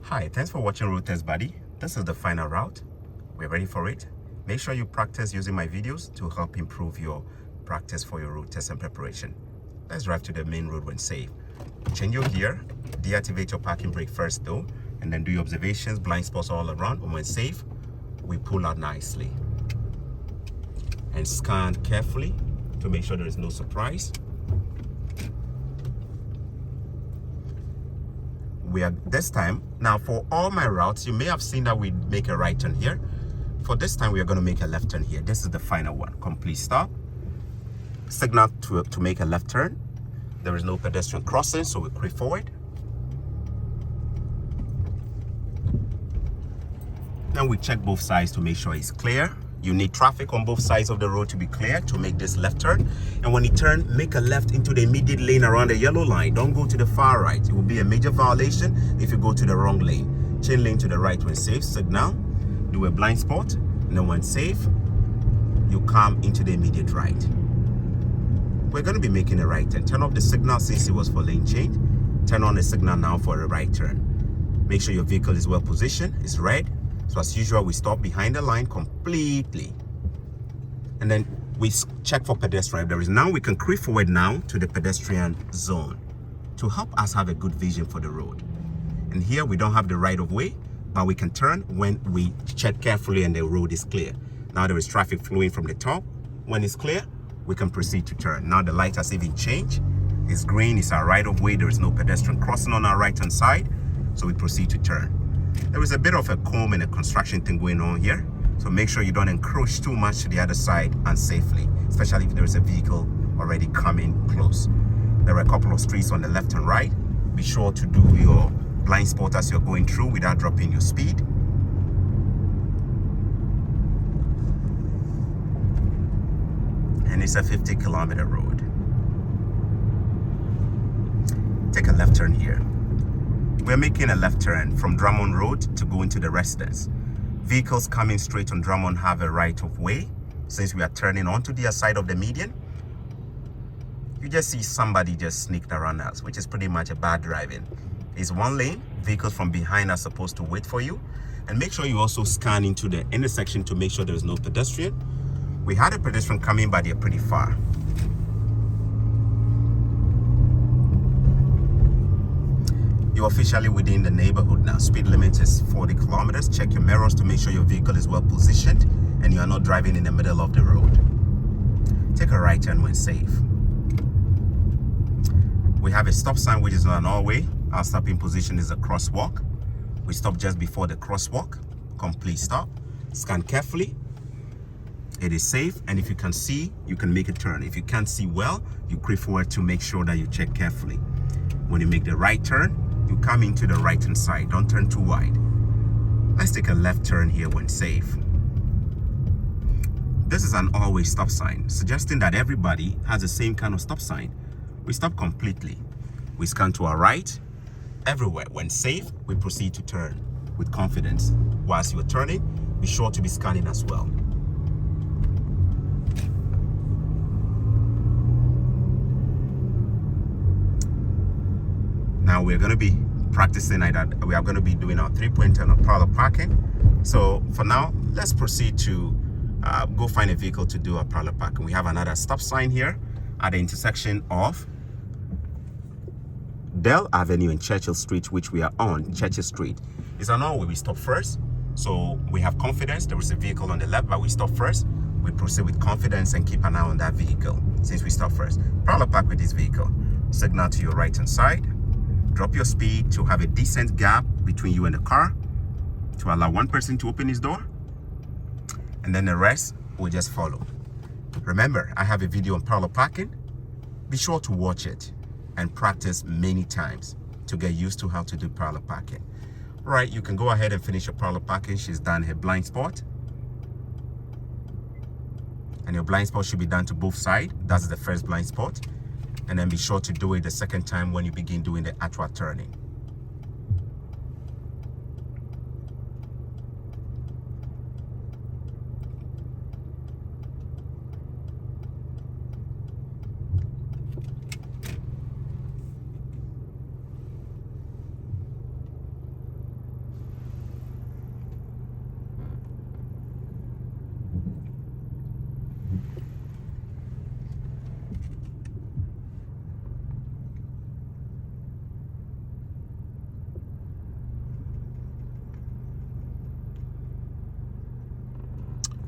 Hi, thanks for watching Road Test Buddy. This is the final route. We're ready for it. Make sure you practice using my videos to help improve your practice for your road test and preparation. Let's drive to the main road when safe. Change your gear, deactivate your parking brake first though, and then do your observations, blind spots all around. And when safe, we pull out nicely. And scan carefully to make sure there is no surprise. We are this time now for all my routes, you may have seen that we make a right turn here. For this time we are going to make a left turn here. This is the final one. Complete stop, signal to make a left turn. There is no pedestrian crossing, so we creep forward. Then we check both sides to make sure it's clear. You need traffic on both sides of the road to be clear to make this left turn. And when you turn, make a left into the immediate lane around the yellow line. Don't go to the far right. It will be a major violation if you go to the wrong lane. Change lane to the right when safe. Signal. Do a blind spot. And then when safe, you come into the immediate right. We're going to be making a right turn. Turn off the signal since it was for lane change. Turn on the signal now for a right turn. Make sure your vehicle is well positioned. It's red. So as usual, we stop behind the line completely. And then we check for pedestrian. If there is now, we can creep forward now to the pedestrian zone to help us have a good vision for the road. And here we don't have the right of way, but we can turn when we check carefully and the road is clear. Now there is traffic flowing from the top. When it's clear, we can proceed to turn. Now the light has even changed. It's green, it's our right of way. There is no pedestrian crossing on our right hand side. So we proceed to turn. There is a bit of a comb and a construction thing going on here. So make sure you don't encroach too much to the other side unsafely, especially if there is a vehicle already coming close. There are a couple of streets on the left and right. Be sure to do your blind spot as you're going through without dropping your speed. And it's a 50-kilometer road. Take a left turn here. We're making a left turn from Drummond Road to go into the residence. Vehicles coming straight on Drummond have a right of way. Since we are turning onto the side of the median, you just see somebody just sneaked around us, which is pretty much a bad driving. It's one lane. Vehicles from behind are supposed to wait for you. And make sure you also scan into the intersection to make sure there is no pedestrian. We had a pedestrian coming, but they're pretty far. You're officially within the neighborhood now. Speed limit is 40 kilometers. Check your mirrors to make sure your vehicle is well positioned and you are not driving in the middle of the road. Take a right turn when safe. We have a stop sign which is on an all-way. Our stopping position is a crosswalk. We stop just before the crosswalk. Complete stop. Scan carefully. It is safe, and if you can see, you can make a turn. If you can't see well, you creep forward to make sure that you check carefully. When you make the right turn, you come into the right hand side. Don't turn too wide. Let's take a left turn here when safe. This is an all-way stop sign, suggesting that everybody has the same kind of stop sign. We stop completely. We scan to our right. Everywhere. When safe, we proceed to turn with confidence. Whilst you are turning, be sure to be scanning as well. Now we're going to be practicing that. We are going to be doing our 3-point turn on parallel parking. So for now, let's proceed to go find a vehicle to do our parallel parking. We have another stop sign here at the intersection of Dell Avenue and Churchill Street, which we are on. Churchill Street is an all-way. We stop first. So we have confidence. There is a vehicle on the left, but we stop first. We proceed with confidence and keep an eye on that vehicle since we stop first. Parallel park with this vehicle. Signal to your right hand side. Drop your speed to have a decent gap between you and the car to allow one person to open his door, and then the rest will just follow. Remember, I have a video on parallel parking. Be sure to watch it and practice many times to get used to how to do parallel parking. All right, you can go ahead and finish your parallel parking. She's done her blind spot. And your blind spot should be done to both sides. That's the first blind spot. And then be sure to do it the second time when you begin doing the actual turning.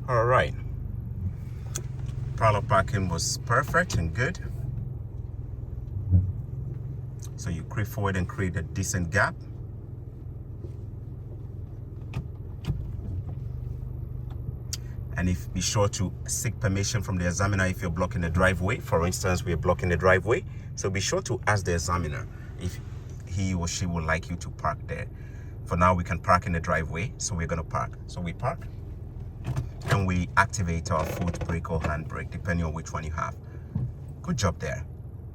All right. Parallel parking was perfect and good. So you creep forward and create a decent gap. And be sure to seek permission from the examiner if you're blocking the driveway. For instance, we are blocking the driveway. So be sure to ask the examiner if he or she would like you to park there. For now, we can park in the driveway. So we're going to park. So we park and we activate our foot brake or hand brake, depending on which one you have. Good job there.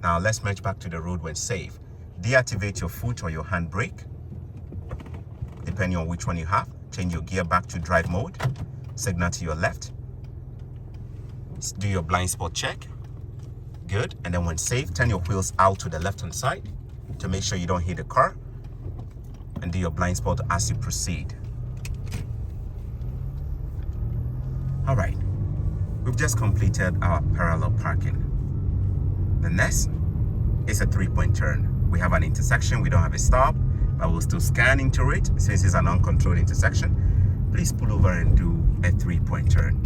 Now let's merge back to the road when safe. Deactivate your foot or your hand brake, depending on which one you have. Change your gear back to drive mode. Signal to your left. Do your blind spot check. Good. And then when safe, turn your wheels out to the left-hand side to make sure you don't hit the car. And do your blind spot as you proceed. All right. We've just completed our parallel parking. The next is a three-point turn. We have an intersection. We don't have a stop, but we'll still scan into it since it's an uncontrolled intersection. Please pull over and do a three-point turn.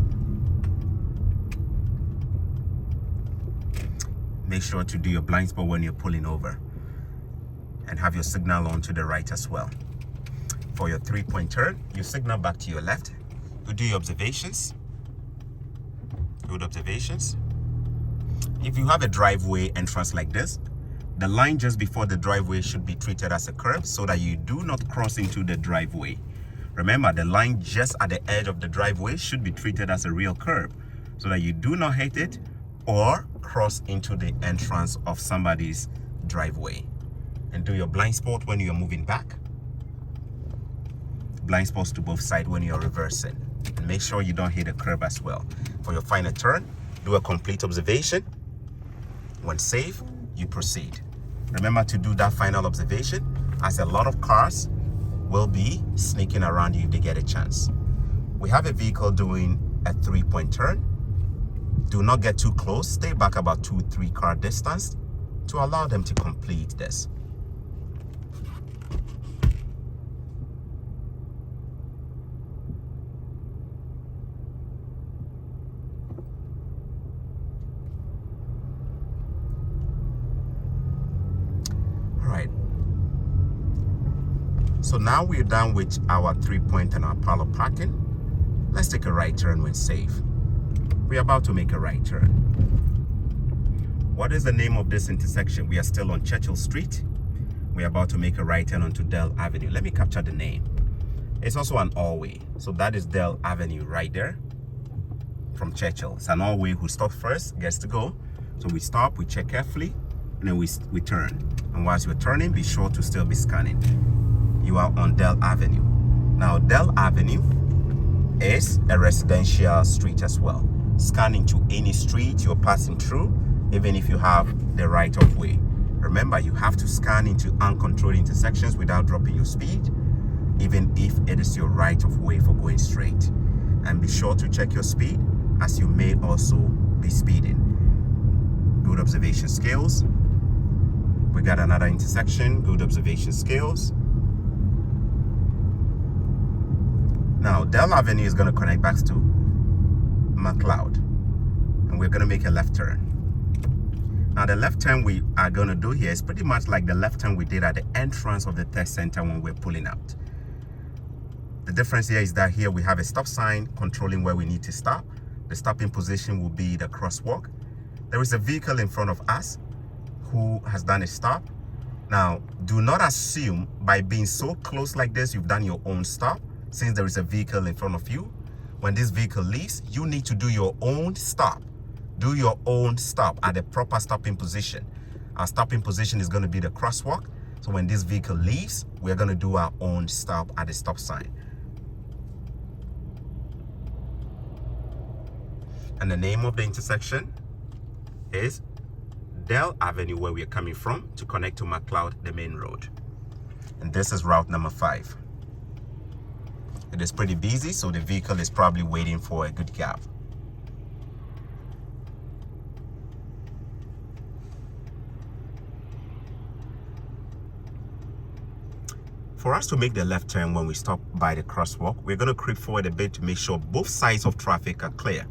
Make sure to do your blind spot when you're pulling over and have your signal on to the right as well. For your three-point turn, you signal back to your left. You do your observations. Good observations. If you have a driveway entrance like this, the line just before the driveway should be treated as a curb so that you do not cross into the driveway. Remember, the line just at the edge of the driveway should be treated as a real curb so that you do not hit it or cross into the entrance of somebody's driveway. And do your blind spot when you're moving back. Blind spots to both sides when you're reversing. And make sure you don't hit a curb as well. For your final turn, do a complete observation. When safe, you proceed. Remember to do that final observation, as a lot of cars will be sneaking around you if they get a chance. We have a vehicle doing a three-point turn. Do not get too close. Stay back about 2-3 car distance to allow them to complete this. So now we're done with our three-point and our parallel parking. Let's take a right turn when safe. We're about to make a right turn. What is the name of this intersection? We are still on Churchill Street. We're about to make a right turn onto Dell Avenue. Let me capture the name. It's also an all-way. So that is Dell Avenue right there from Churchill. It's an all-way. Who stops first gets to go. So we stop, we check carefully, and then we turn. And whilst we're turning, be sure to still be scanning. You are on Dell Avenue. Now, Dell Avenue is a residential street as well. Scanning to any street you're passing through, even if you have the right of way. Remember, you have to scan into uncontrolled intersections without dropping your speed, even if it is your right of way for going straight. And be sure to check your speed, as you may also be speeding. Good observation skills. We got another intersection. Good observation skills. Now, Dell Avenue is going to connect back to McLeod, and we're going to make a left turn. Now, the left turn we are going to do here is pretty much like the left turn we did at the entrance of the test center when we're pulling out. The difference here is that here we have a stop sign controlling where we need to stop. The stopping position will be the crosswalk. There is a vehicle in front of us who has done a stop. Now, do not assume by being so close like this, you've done your own stop. Since there is a vehicle in front of you, when this vehicle leaves, you need to do your own stop. Do your own stop at the proper stopping position. Our stopping position is going to be the crosswalk. So when this vehicle leaves, we're going to do our own stop at the stop sign. And the name of the intersection is Dell Avenue, where we are coming from to connect to McLeod, the main road. And this is route number 5. It is pretty busy, so the vehicle is probably waiting for a good gap. For us to make the left turn when we stop by the crosswalk, we're going to creep forward a bit to make sure both sides of traffic are clear.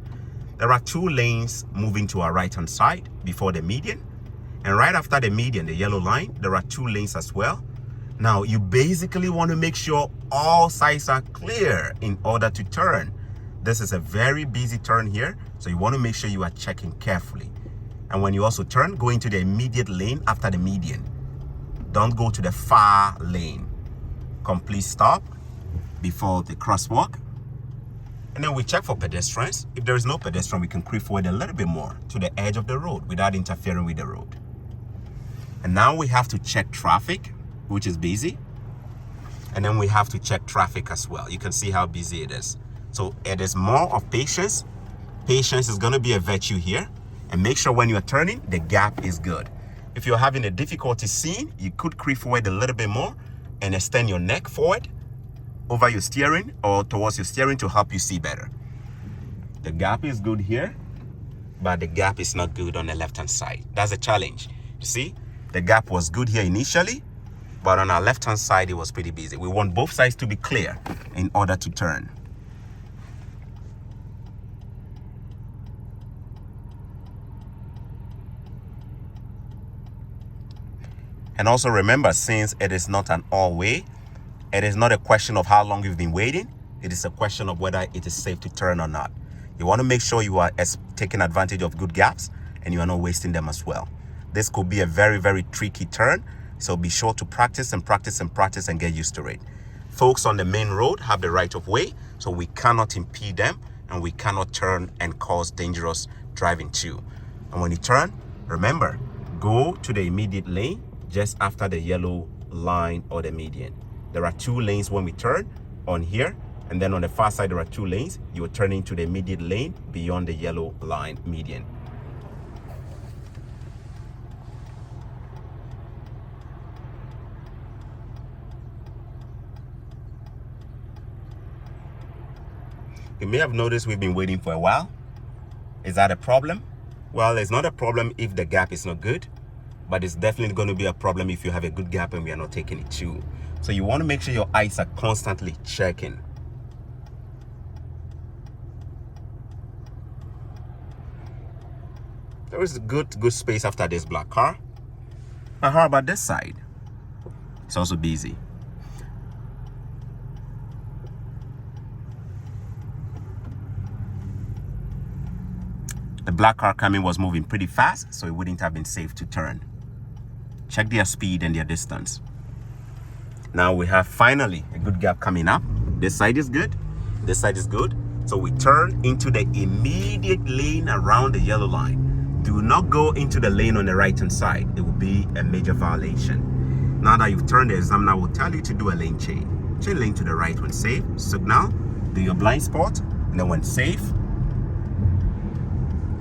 There are 2 lanes moving to our right-hand side before the median. And right after the median, the yellow line, there are 2 lanes as well. Now, you basically want to make sure all sides are clear in order to turn. This is a very busy turn here, so you want to make sure you are checking carefully. And when you also turn, go into the immediate lane after the median. Don't go to the far lane. Complete stop before the crosswalk. And then we check for pedestrians. If there is no pedestrian, we can creep forward a little bit more to the edge of the road without interfering with the road. And now we have to check traffic, which is busy. And then we have to check traffic as well. You can see how busy it is. So it is more of patience. Patience is going to be a virtue here. And make sure when you're turning, the gap is good. If you're having a difficulty seeing, you could creep forward a little bit more and extend your neck forward over your steering or towards your steering to help you see better. The gap is good here, but the gap is not good on the left-hand side. That's a challenge. You see, the gap was good here initially, but on our left-hand side, it was pretty busy. We want both sides to be clear in order to turn. And also remember, since it is not an all-way, it is not a question of how long you've been waiting. It is a question of whether it is safe to turn or not. You want to make sure you are taking advantage of good gaps and you are not wasting them as well. This could be a very, very tricky turn. So be sure to practice and practice and practice and get used to it. Folks on the main road have the right of way, so we cannot impede them and we cannot turn and cause dangerous driving too. And when you turn, remember, go to the immediate lane just after the yellow line or the median. There are 2 lanes when we turn on here, and then on the far side there are 2 lanes. You are turning to the immediate lane beyond the yellow line median. You may have noticed we've been waiting for a while. Is that a problem? Well, it's not a problem if the gap is not good, but it's definitely going to be a problem if you have a good gap and we are not taking it too. So you want to make sure your eyes are constantly checking. There is good space after this black car. But how about this side? It's also busy. The black car coming was moving pretty fast, so it wouldn't have been safe to turn. Check their speed and their distance. Now we have finally a good gap coming up. This side is good. This side is good. So we turn into the immediate lane around the yellow line. Do not go into the lane on the right-hand side. It will be a major violation. Now that you've turned, the examiner will tell you to do a lane change. Change lane to the right when safe. Signal. Do your blind spot. And then when safe,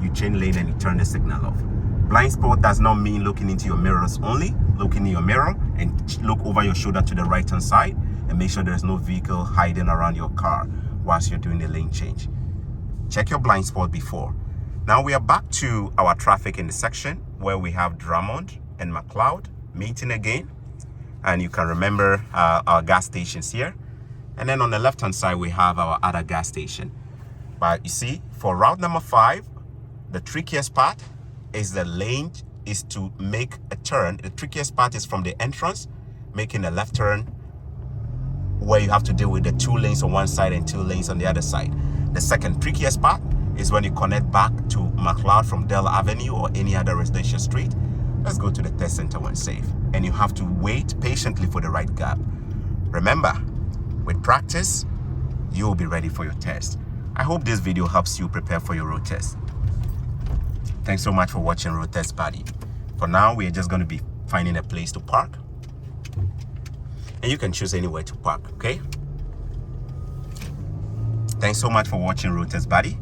you change lane and you turn the signal off. Blind spot does not mean looking into your mirrors only. Look in your mirror and look over your shoulder to the right-hand side and make sure there's no vehicle hiding around your car whilst you're doing the lane change. Check your blind spot before. Now we are back to our traffic intersection where we have Drummond and McLeod meeting again. And you can remember our gas stations here. And then on the left-hand side, we have our other gas station. But you see, for route number 5, the trickiest part is the lane is to make a turn. The trickiest part is from the entrance, making a left turn where you have to deal with the 2 lanes on one side and 2 lanes on the other side. The second trickiest part is when you connect back to McLeod from Dell Avenue or any other residential street. Let's go to the test center when safe. And you have to wait patiently for the right gap. Remember, with practice, you will be ready for your test. I hope this video helps you prepare for your road test. Thanks so much for watching Road Test Buddy. For now, we are just going to be finding a place to park. And you can choose anywhere to park, okay? Thanks so much for watching Road Test Buddy.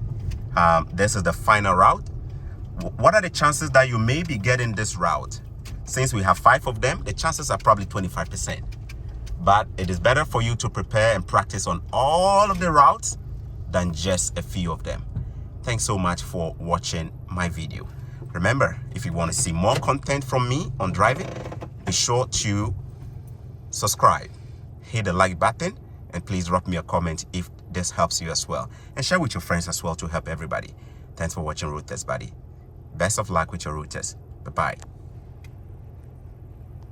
This is the final route. What are the chances that you may be getting this route? Since we have 5 of them, the chances are probably 25%. But it is better for you to prepare and practice on all of the routes than just a few of them. Thanks so much for watching my video. Remember, if you want to see more content from me on driving, be sure to subscribe hit the like button, and please drop me a comment if this helps you as well. And share with your friends as well to help everybody. Thanks for watching Root Test, buddy. Best of luck with your root test. Bye-bye.